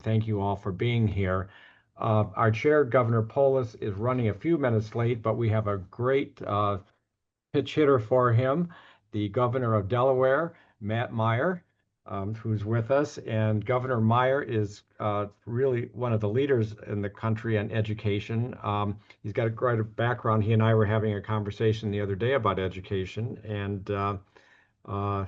Thank you all for being here. Our chair, Governor Polis, is running a few minutes late, but we have a great pitch hitter for him, the governor of Delaware, Matt Meyer, who's with us. And Governor Meyer is really one of the leaders in the country in education. He's got a great background. He and I were having a conversation the other day about education, and uh,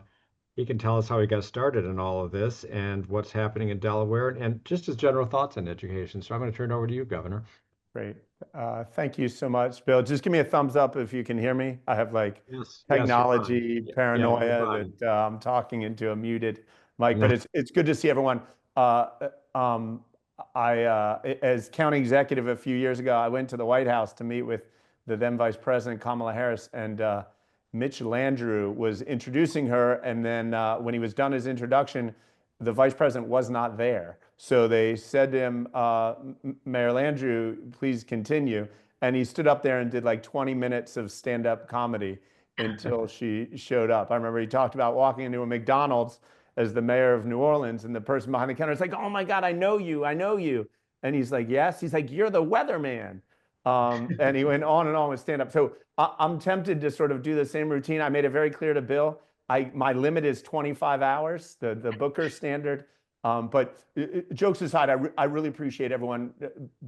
he can tell us how he got started in all of this and what's happening in Delaware and just his general thoughts on education. So I'm going to turn it over to you, Governor. Great. Thank you so much, Bill. Just give me a thumbs up if you can hear me. I have like Yes, yes, you're fine. technology Yeah, you're paranoia fine. that I'm talking into a muted mic, No, but it's good to see everyone. Uh, um, as county executive a few years ago, I went to the White House to meet with the then Vice President Kamala Harris, and Mitch Landrieu was introducing her, and then when he was done his introduction, the Vice President was not there. So they said to him, Mayor Landrieu, please continue. And he stood up there and did like 20 minutes of stand-up comedy until she showed up. I remember he talked about walking into a McDonald's as the mayor of New Orleans, and the person behind the counter is like, "Oh my God, I know you, I know you." And he's like, "Yes." He's like, "You're the weatherman." And he went on and on with stand-up. So I'm tempted to sort of do the same routine. I made it very clear to Bill. My limit is 25 hours, the Booker standard. But jokes aside, I really appreciate everyone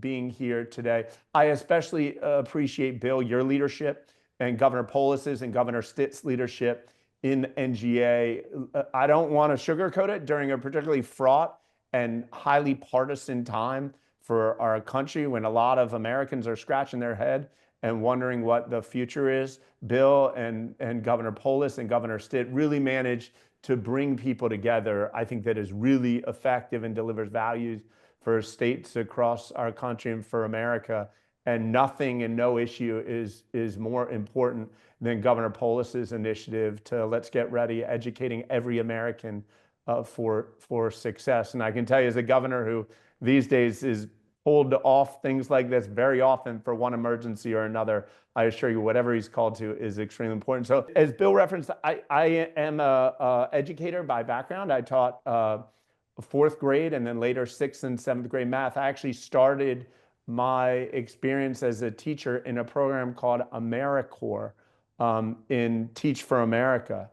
being here today. I especially appreciate, Bill, your leadership and Governor Polis's and Governor Stitt's leadership in NGA. I don't want to sugarcoat it during a particularly fraught and highly partisan time for our country when a lot of Americans are scratching their head and wondering what the future is. Bill and Governor Polis and Governor Stitt really managed to bring people together, I think that is really effective and delivers values for states across our country and for America. And nothing and no issue is more important than Governor Polis's initiative to let's get ready, educating every American for success. And I can tell you as a governor who these days is pulled off things like this very often for one emergency or another, I assure you, whatever he's called to is extremely important. So as Bill referenced, I am a educator by background. I taught fourth grade and then later sixth and seventh grade math. I actually started my experience as a teacher in a program called AmeriCorps in Teach for America.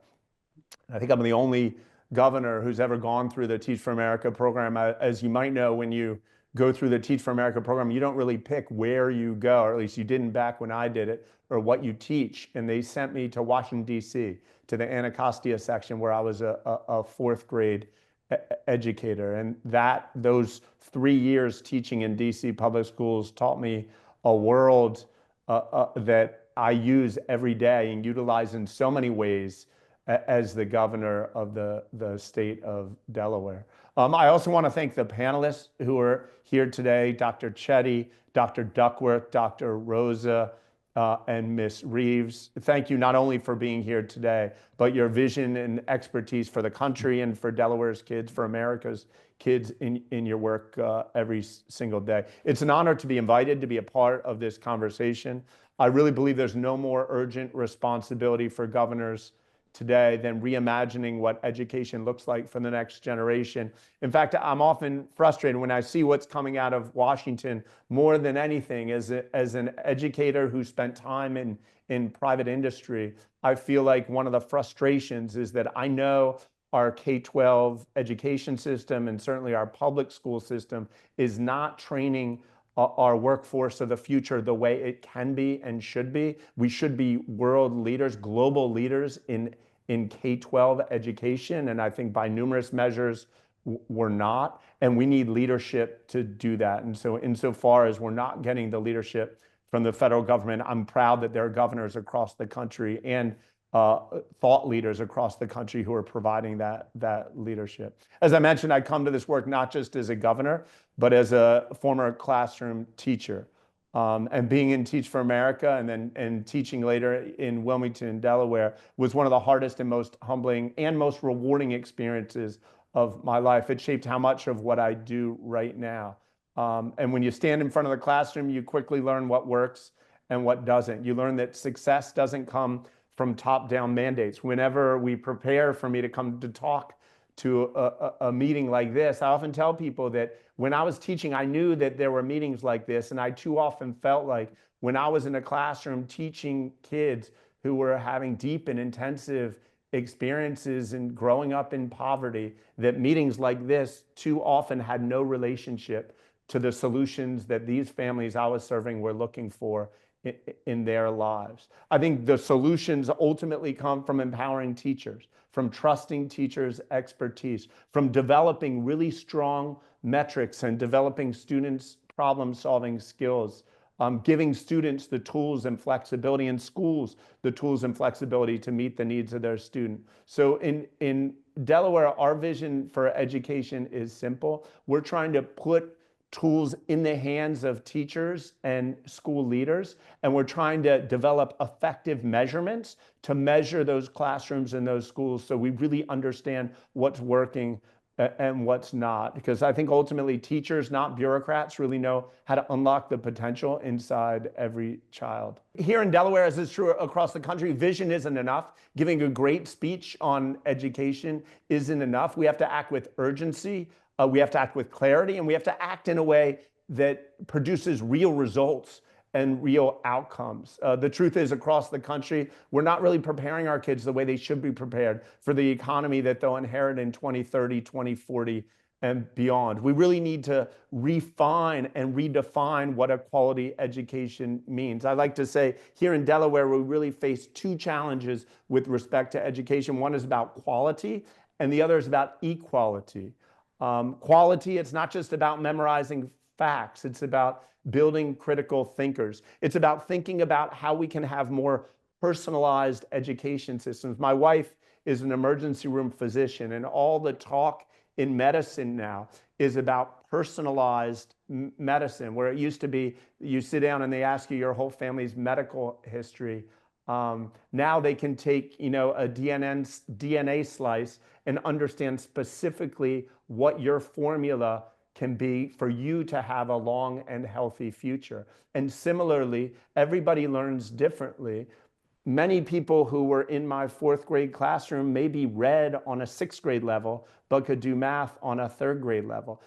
I think I'm the only governor who's ever gone through the Teach for America program. As you might know, when you go through the Teach for America program, you don't really pick where you go, or at least you didn't back when I did it, or what you teach. And they sent me to Washington, D.C., to the Anacostia section where I was a fourth grade educator. And those 3 years teaching in D.C. public schools taught me a world that I use every day and utilize in so many ways as the governor of the state of Delaware. I also want to thank the panelists who are here today, Dr. Chetty, Dr. Duckworth, Dr. Rosa, and Ms. Reeves. Thank you not only for being here today, but your vision and expertise for the country and for Delaware's kids, for America's kids in your work every single day. It's an honor to be invited to be a part of this conversation. I really believe there's no more urgent responsibility for governors today than reimagining what education looks like for the next generation. In fact, I'm often frustrated when I see what's coming out of Washington more than anything. As an educator who spent time in private industry, I feel like one of the frustrations is that I know our K-12 education system and certainly our public school system is not training our workforce of the future the way it can be and should be. We should be world leaders, global leaders in K-12 education. And I think by numerous measures, we're not. And we need leadership to do that. And so insofar as we're not getting the leadership from the federal government, I'm proud that there are governors across the country and thought leaders across the country who are providing that leadership. As I mentioned, I come to this work not just as a governor, but as a former classroom teacher. And being in Teach for America and teaching later in Wilmington, Delaware, was one of the hardest and most humbling and most rewarding experiences of my life. It shaped how much of what I do right now. And when you stand in front of the classroom, you quickly learn what works and what doesn't. You learn that success doesn't come from top-down mandates. Whenever we prepare for me to come to talk to a meeting like this, I often tell people that when I was teaching, I knew that there were meetings like this, and I too often felt like when I was in a classroom teaching kids who were having deep and intensive experiences and growing up in poverty, that meetings like this too often had no relationship to the solutions that these families I was serving were looking for in their lives. I think the solutions ultimately come from empowering teachers, from trusting teachers' expertise, from developing really strong metrics and developing students' problem-solving skills, giving students the tools and flexibility, and schools the tools and flexibility to meet the needs of their student. So in Delaware, our vision for education is simple. We're trying to put tools in the hands of teachers and school leaders, and we're trying to develop effective measurements to measure those classrooms and those schools so we really understand what's working and what's not. Because I think ultimately teachers, not bureaucrats, really know how to unlock the potential inside every child. Here in Delaware, as is true across the country, vision isn't enough. Giving a great speech on education isn't enough. We have to act with urgency. We have to act with clarity, and we have to act in a way that produces real results and real outcomes. The truth is, across the country, we're not really preparing our kids the way they should be prepared for the economy that they'll inherit in 2030, 2040, and beyond. We really need to refine and redefine what a quality education means. I like to say here in Delaware, we really face two challenges with respect to education. One is about quality, and the other is about equality. Quality, it's not just about memorizing facts. It's about building critical thinkers. It's about thinking about how we can have more personalized education systems. My wife is an emergency room physician, and all the talk in medicine now is about personalized medicine, where it used to be you sit down and they ask you your whole family's medical history. Now they can take, a DNA slice and understand specifically what your formula can be for you to have a long and healthy future. And similarly, everybody learns differently. Many people who were in my fourth grade classroom maybe read on a sixth grade level, but could do math on a third grade level.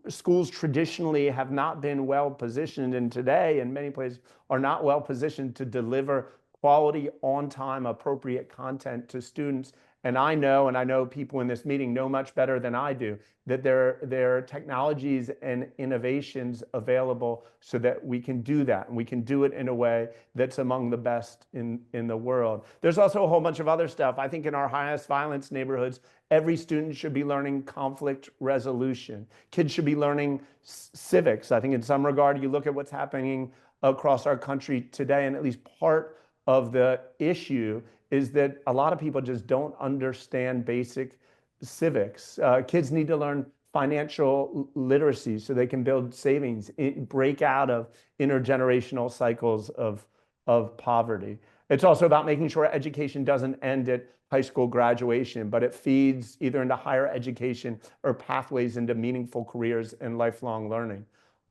Schools traditionally have not been well positioned, and today in many places are not well positioned to deliver quality, on-time, appropriate content to students. And I know people in this meeting know much better than I do, that there are technologies and innovations available so that we can do that. And we can do it in a way that's among the best in the world. There's also a whole bunch of other stuff. I think in our highest violence neighborhoods, every student should be learning conflict resolution. Kids should be learning civics. I think in some regard, you look at what's happening across our country today, and at least part of the issue is that a lot of people just don't understand basic civics. Kids need to learn financial literacy so they can build savings, break out of intergenerational cycles of poverty. It's also about making sure education doesn't end at high school graduation, but it feeds either into higher education or pathways into meaningful careers and lifelong learning.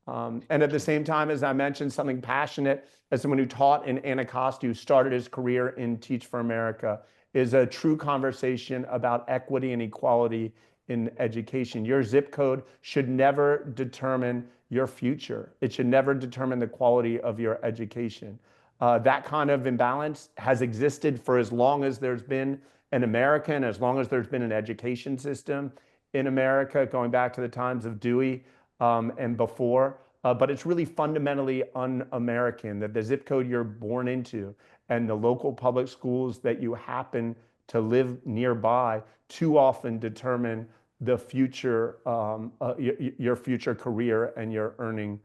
And at the same time, as I mentioned, something passionate, as someone who taught in Anacostia, who started his career in Teach for America, is a true conversation about equity and equality in education. Your zip code should never determine your future. It should never determine the quality of your education. That kind of imbalance has existed for as long as there's been an America, and as long as there's been an education system in America, going back to the times of Dewey and before. But it's really fundamentally un-American that the zip code you're born into and the local public schools that you happen to live nearby too often determine the future, your future career and your earning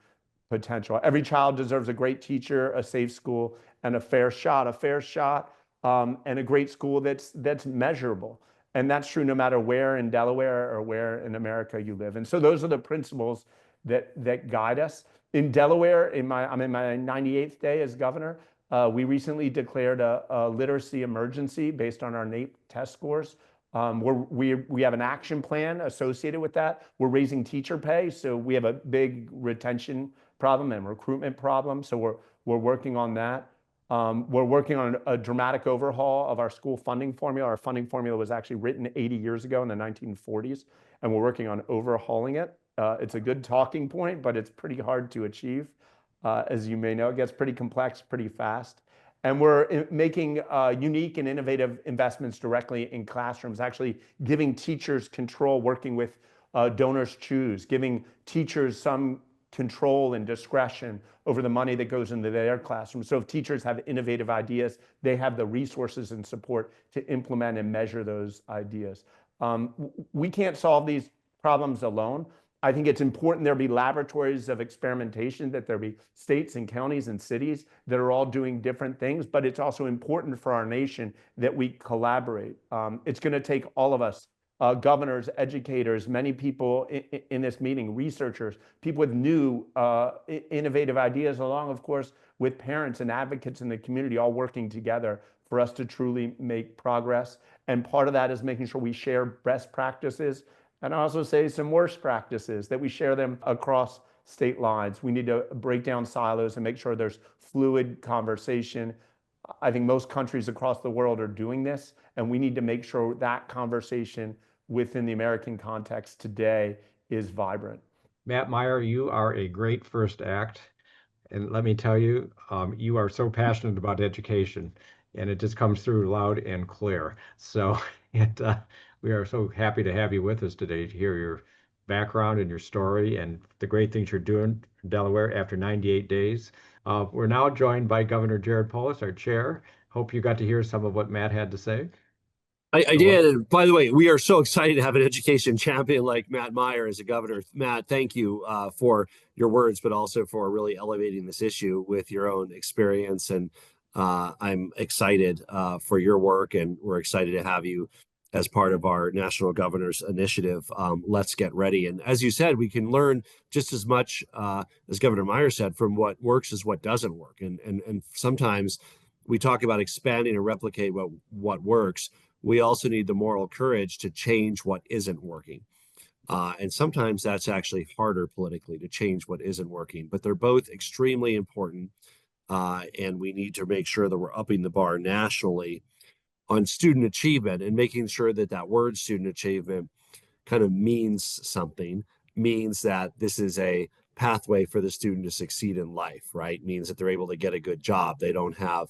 potential. Every child deserves a great teacher, a safe school, and a fair shot, and a great school that's measurable. And that's true no matter where in Delaware or where in America you live. And so those are the principles that guide us. In Delaware, I'm in my 98th day as governor. We recently declared a literacy emergency based on our NAEP test scores. We have an action plan associated with that. We're raising teacher pay, so we have a big retention problem and recruitment problem. So we're working on that. We're working on a dramatic overhaul of our school funding formula. Our funding formula was actually written 80 years ago in the 1940s, and we're working on overhauling it. it's a good talking point, but it's pretty hard to achieve. As you may know, it gets pretty complex pretty fast. And we're making unique and innovative investments directly in classrooms, actually giving teachers control, working with donors choose, giving teachers some control and discretion over the money that goes into their classroom. So if teachers have innovative ideas, they have the resources and support to implement and measure those ideas. We can't solve these problems alone. I think it's important there be laboratories of experimentation, that there be states and counties and cities that are all doing different things, but it's also important for our nation that we collaborate. It's going to take all of us, governors, educators, many people in this meeting, researchers, people with new innovative ideas, along, of course, with parents and advocates in the community, all working together for us to truly make progress. And part of that is making sure we share best practices, and also say some worst practices, that we share them across state lines. We need to break down silos and make sure there's fluid conversation. I think most countries across the world are doing this, and we need to make sure that conversation within the American context today is vibrant. Matt Meyer, you are a great first act. And let me tell you, you are so passionate about education, and it just comes through loud and clear. So, and we are so happy to have you with us today to hear your background and your story and the great things you're doing in Delaware after 98 days. We're now joined by Governor Jared Polis, our chair. Hope you got to hear some of what Matt had to say. I So, did. And by the way, we are so excited to have an education champion like Matt Meyer as a governor. Matt, thank you for your words, but also for really elevating this issue with your own experience. And I'm excited for your work, and we're excited to have you as part of our National Governors Initiative. Let's get ready. And as you said, we can learn just as much, as Governor Meyer said, from what works as what doesn't work. And sometimes we talk about expanding and replicate what works. We also need the moral courage to change what isn't working. And sometimes that's actually harder politically to change what isn't working, but they're both extremely important. And we need to make sure that we're upping the bar nationally on student achievement and making sure that that word student achievement kind of means something, means that this is a pathway for the student to succeed in life, right? Means that they're able to get a good job. They don't have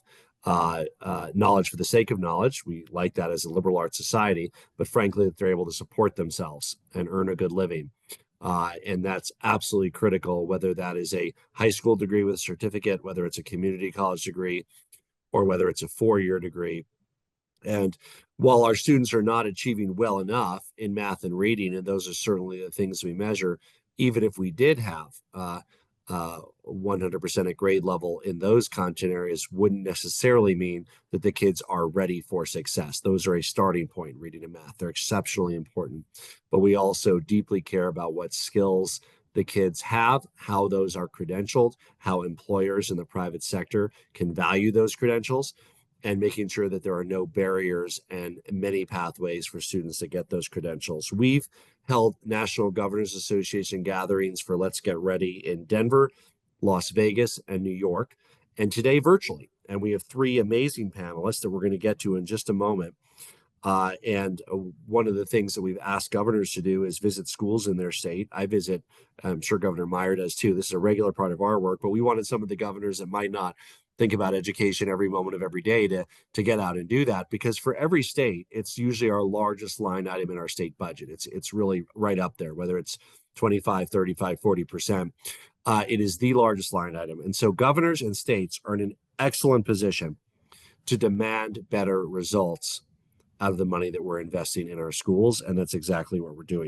knowledge for the sake of knowledge. We like that as a liberal arts society, but frankly, that they're able to support themselves and earn a good living. And that's absolutely critical, whether that is a high school degree with a certificate, whether it's a community college degree, or whether it's a four-year degree. And while our students are not achieving well enough in math and reading, and those are certainly the things we measure, even if we did have 100% at grade level in those content areas, wouldn't necessarily mean that the kids are ready for success. Those are a starting point, reading and math. They're exceptionally important. But we also deeply care about what skills the kids have, how those are credentialed, how employers in the private sector can value those credentials, and making sure that there are no barriers and many pathways for students to get those credentials. We've held National Governors Association gatherings for Let's Get Ready in Denver, Las Vegas, and New York, and today virtually. And we have three amazing panelists that we're going to get to in just a moment. And one of the things that we've asked governors to do is visit schools in their state. I visit, I'm sure Governor Meyer does too. This is a regular part of our work, but we wanted some of the governors that might not think about education every moment of every day to get out and do that, because for every state, it's usually our largest line item in our state budget. It's really right up there, whether it's 25, 35, 40%. It is the largest line item. And so governors and states are in an excellent position to demand better results out of the money that we're investing in our schools. And that's exactly what we're doing.